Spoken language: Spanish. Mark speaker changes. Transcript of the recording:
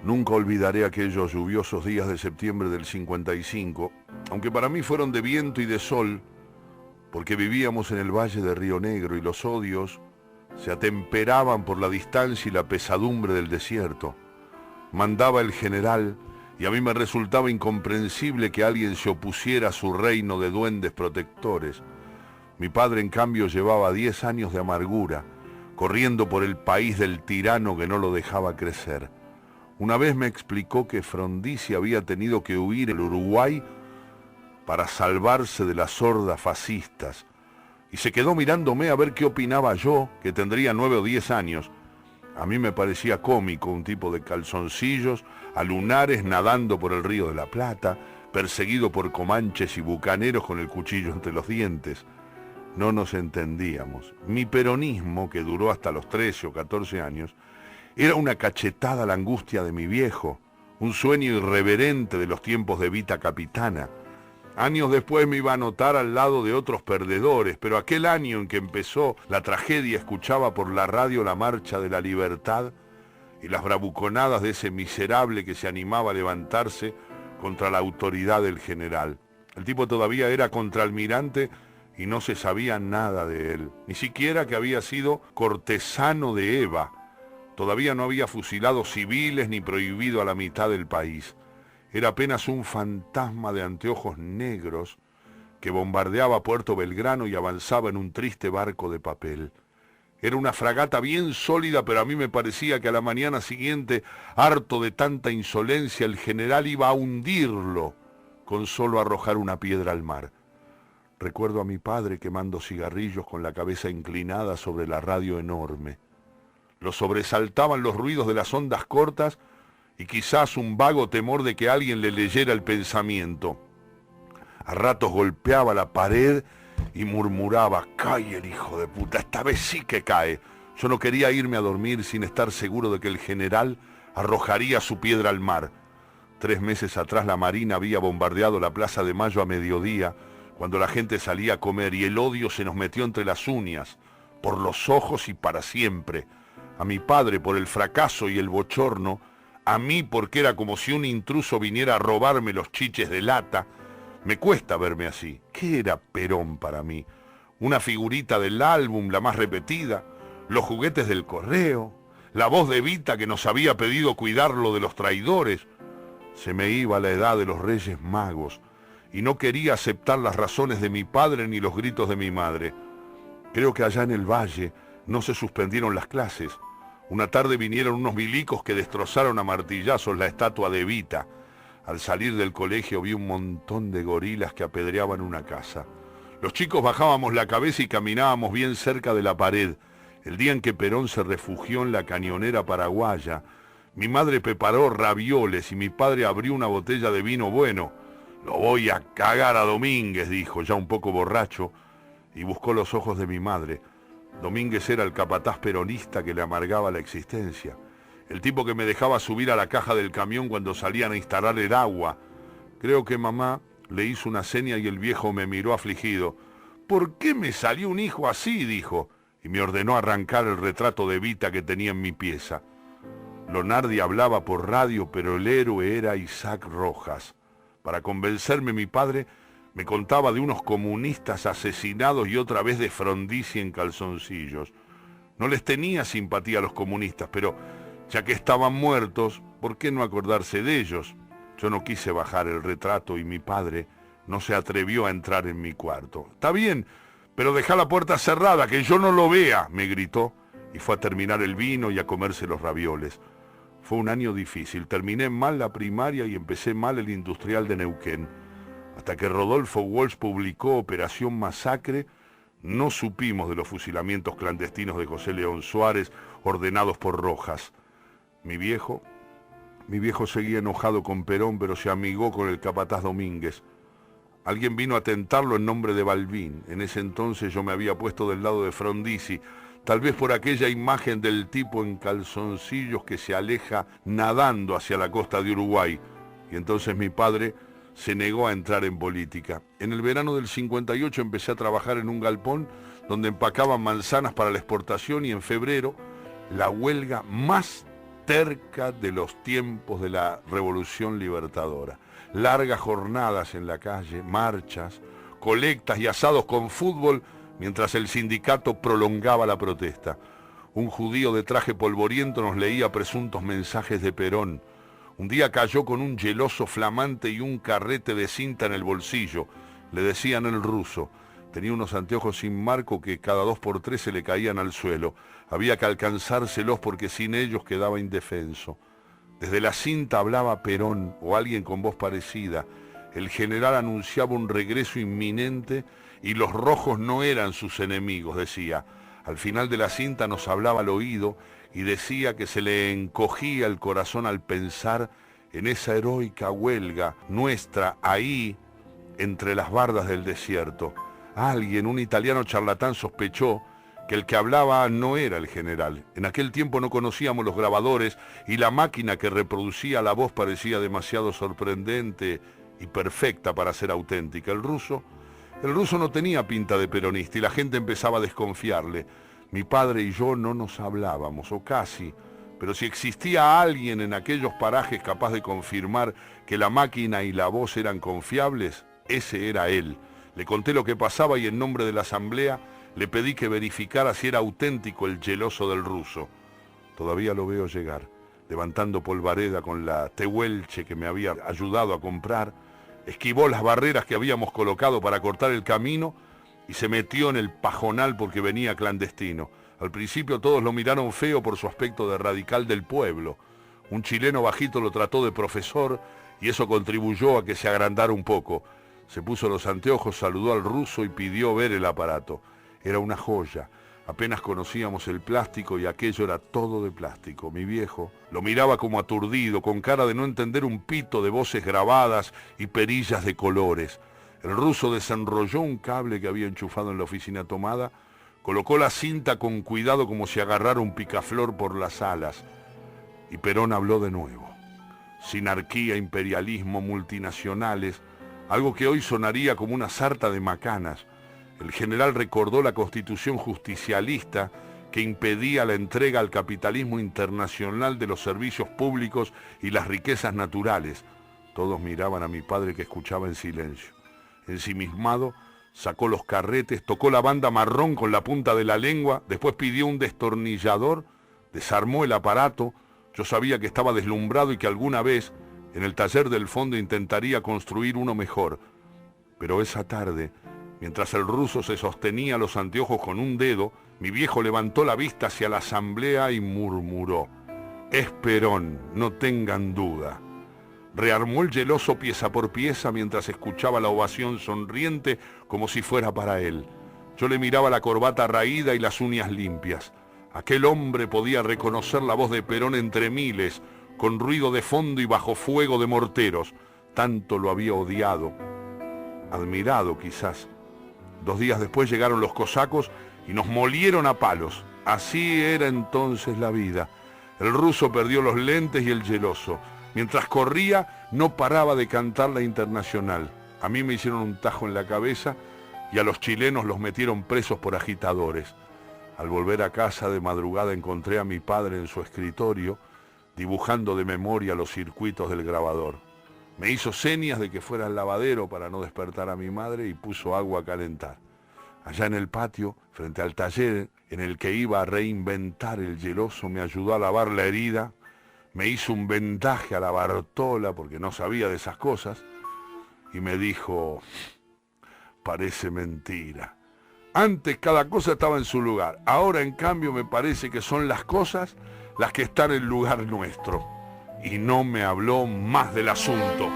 Speaker 1: Nunca olvidaré aquellos lluviosos días de septiembre del 55, aunque para mí fueron de viento y de sol, porque vivíamos en el valle de Río Negro y los odios se atemperaban por la distancia y la pesadumbre del desierto. Mandaba el general y a mí me resultaba incomprensible que alguien se opusiera a su reino de duendes protectores. Mi padre, en cambio, llevaba 10 años de amargura, corriendo por el país del tirano que no lo dejaba crecer. Una vez me explicó que Frondizi había tenido que huir al Uruguay para salvarse de las hordas fascistas, y se quedó mirándome a ver qué opinaba yo, que tendría 9 o 10 años. A mí me parecía cómico un tipo de calzoncillos, a lunares nadando por el río de la Plata, perseguido por comanches y bucaneros con el cuchillo entre los dientes. No nos entendíamos. Mi peronismo, que duró hasta los 13 o 14 años, era una cachetada a la angustia de mi viejo, un sueño irreverente de los tiempos de Vita Capitana. Años después me iba a notar al lado de otros perdedores, pero aquel año en que empezó la tragedia escuchaba por la radio la marcha de la libertad y las bravuconadas de ese miserable que se animaba a levantarse contra la autoridad del general. El tipo todavía era contraalmirante y no se sabía nada de él, ni siquiera que había sido cortesano de Eva. Todavía no había fusilado civiles ni prohibido a la mitad del país. Era apenas un fantasma de anteojos negros que bombardeaba Puerto Belgrano y avanzaba en un triste barco de papel. Era una fragata bien sólida, pero a mí me parecía que a la mañana siguiente, harto de tanta insolencia, el general iba a hundirlo con solo arrojar una piedra al mar. Recuerdo a mi padre quemando cigarrillos con la cabeza inclinada sobre la radio enorme. Lo sobresaltaban los ruidos de las ondas cortas y quizás un vago temor de que alguien le leyera el pensamiento. A ratos golpeaba la pared y murmuraba: «Cae el hijo de puta, esta vez sí que cae». Yo no quería irme a dormir sin estar seguro de que el general arrojaría su piedra al mar. 3 meses atrás la Marina había bombardeado la Plaza de Mayo a mediodía, cuando la gente salía a comer, y el odio se nos metió entre las uñas, por los ojos y para siempre. A mi padre por el fracaso y el bochorno, a mí porque era como si un intruso viniera a robarme los chiches de lata. Me cuesta verme así. ¿Qué era Perón para mí? Una figurita del álbum, la más repetida, los juguetes del correo, la voz de Vita que nos había pedido cuidarlo de los traidores. Se me iba la edad de los Reyes Magos y no quería aceptar las razones de mi padre ni los gritos de mi madre. Creo que allá en el valle no se suspendieron las clases. Una tarde vinieron unos milicos que destrozaron a martillazos la estatua de Evita. Al salir del colegio vi un montón de gorilas que apedreaban una casa. Los chicos bajábamos la cabeza y caminábamos bien cerca de la pared. El día en que Perón se refugió en la cañonera paraguaya, mi madre preparó ravioles y mi padre abrió una botella de vino bueno. «Lo voy a cagar a Domínguez», dijo, ya un poco borracho, y buscó los ojos de mi madre. Domínguez era el capataz peronista que le amargaba la existencia, el tipo que me dejaba subir a la caja del camión cuando salían a instalar el agua. Creo que mamá le hizo una seña y el viejo me miró afligido. «¿Por qué me salió un hijo así?», dijo, y me ordenó arrancar el retrato de Vita que tenía en mi pieza. Lonardi hablaba por radio, pero el héroe era Isaac Rojas. Para convencerme, mi padre me contaba de unos comunistas asesinados y otra vez de Frondizi en calzoncillos. No les tenía simpatía a los comunistas, pero ya que estaban muertos, ¿por qué no acordarse de ellos? Yo no quise bajar el retrato y mi padre no se atrevió a entrar en mi cuarto. «Está bien, pero deja la puerta cerrada, que yo no lo vea», me gritó, y fue a terminar el vino y a comerse los ravioles. Fue un año difícil. Terminé mal la primaria y empecé mal el industrial de Neuquén. Hasta que Rodolfo Walsh publicó Operación Masacre, no supimos de los fusilamientos clandestinos de José León Suárez ordenados por Rojas. Mi viejo seguía enojado con Perón, pero se amigó con el capataz Domínguez. Alguien vino a tentarlo en nombre de Balbín. En ese entonces yo me había puesto del lado de Frondizi, tal vez por aquella imagen del tipo en calzoncillos que se aleja nadando hacia la costa de Uruguay. Y entonces mi padre se negó a entrar en política. En el verano del 58 empecé a trabajar en un galpón donde empacaban manzanas para la exportación, y en febrero la huelga más terca de los tiempos de la Revolución Libertadora. Largas jornadas en la calle, marchas, colectas y asados con fútbol mientras el sindicato prolongaba la protesta. Un judío de traje polvoriento nos leía presuntos mensajes de Perón. Un día cayó con un geloso flamante y un carrete de cinta en el bolsillo. Le decían el ruso. Tenía unos anteojos sin marco que cada 2 por 3 se le caían al suelo. Había que alcanzárselos porque sin ellos quedaba indefenso. Desde la cinta hablaba Perón o alguien con voz parecida. El general anunciaba un regreso inminente y los rojos no eran sus enemigos, decía. Al final de la cinta nos hablaba al oído y decía que se le encogía el corazón al pensar en esa heroica huelga nuestra ahí entre las bardas del desierto. Alguien, un italiano charlatán, sospechó que el que hablaba no era el general. En aquel tiempo no conocíamos los grabadores y la máquina que reproducía la voz parecía demasiado sorprendente y perfecta para ser auténtica. El ruso no tenía pinta de peronista y la gente empezaba a desconfiarle. Mi padre y yo no nos hablábamos, o casi, pero si existía alguien en aquellos parajes capaz de confirmar que la máquina y la voz eran confiables, ese era él. Le conté lo que pasaba y en nombre de la asamblea le pedí que verificara si era auténtico el geloso del ruso. Todavía lo veo llegar, levantando polvareda con la tehuelche que me había ayudado a comprar, esquivó las barreras que habíamos colocado para cortar el camino y se metió en el pajonal porque venía clandestino. Al principio todos lo miraron feo por su aspecto de radical del pueblo. Un chileno bajito lo trató de profesor y eso contribuyó a que se agrandara un poco. Se puso los anteojos, saludó al ruso y pidió ver el aparato. Era una joya. Apenas conocíamos el plástico y aquello era todo de plástico. Mi viejo lo miraba como aturdido, con cara de no entender un pito de voces grabadas y perillas de colores. El ruso desenrolló un cable que había enchufado en la oficina tomada, colocó la cinta con cuidado como si agarrara un picaflor por las alas. Y Perón habló de nuevo. Sinarquía, imperialismo, multinacionales, algo que hoy sonaría como una sarta de macanas. El general recordó la constitución justicialista que impedía la entrega al capitalismo internacional de los servicios públicos y las riquezas naturales. Todos miraban a mi padre que escuchaba en silencio. Ensimismado, sacó los carretes, tocó la banda marrón con la punta de la lengua, después pidió un destornillador, desarmó el aparato. Yo sabía que estaba deslumbrado y que alguna vez, en el taller del fondo, intentaría construir uno mejor. Pero esa tarde, mientras el ruso se sostenía los anteojos con un dedo, mi viejo levantó la vista hacia la asamblea y murmuró: «Es Perón, no tengan duda». Rearmó el geloso pieza por pieza mientras escuchaba la ovación sonriente como si fuera para él. Yo le miraba la corbata raída y las uñas limpias. Aquel hombre podía reconocer la voz de Perón entre miles, con ruido de fondo y bajo fuego de morteros. Tanto lo había odiado, admirado quizás. 2 días después llegaron los cosacos y nos molieron a palos. Así era entonces la vida. El ruso perdió los lentes y el geloso. Mientras corría, no paraba de cantar la Internacional. A mí me hicieron un tajo en la cabeza y a los chilenos los metieron presos por agitadores. Al volver a casa de madrugada encontré a mi padre en su escritorio, dibujando de memoria los circuitos del grabador. Me hizo señas de que fuera al lavadero para no despertar a mi madre y puso agua a calentar. Allá en el patio, frente al taller en el que iba a reinventar el geloso, me ayudó a lavar la herida, me hizo un vendaje a la Bartola porque no sabía de esas cosas y me dijo: «Parece mentira. Antes cada cosa estaba en su lugar. Ahora, en cambio, me parece que son las cosas las que están en lugar nuestro». Y no me habló más del asunto.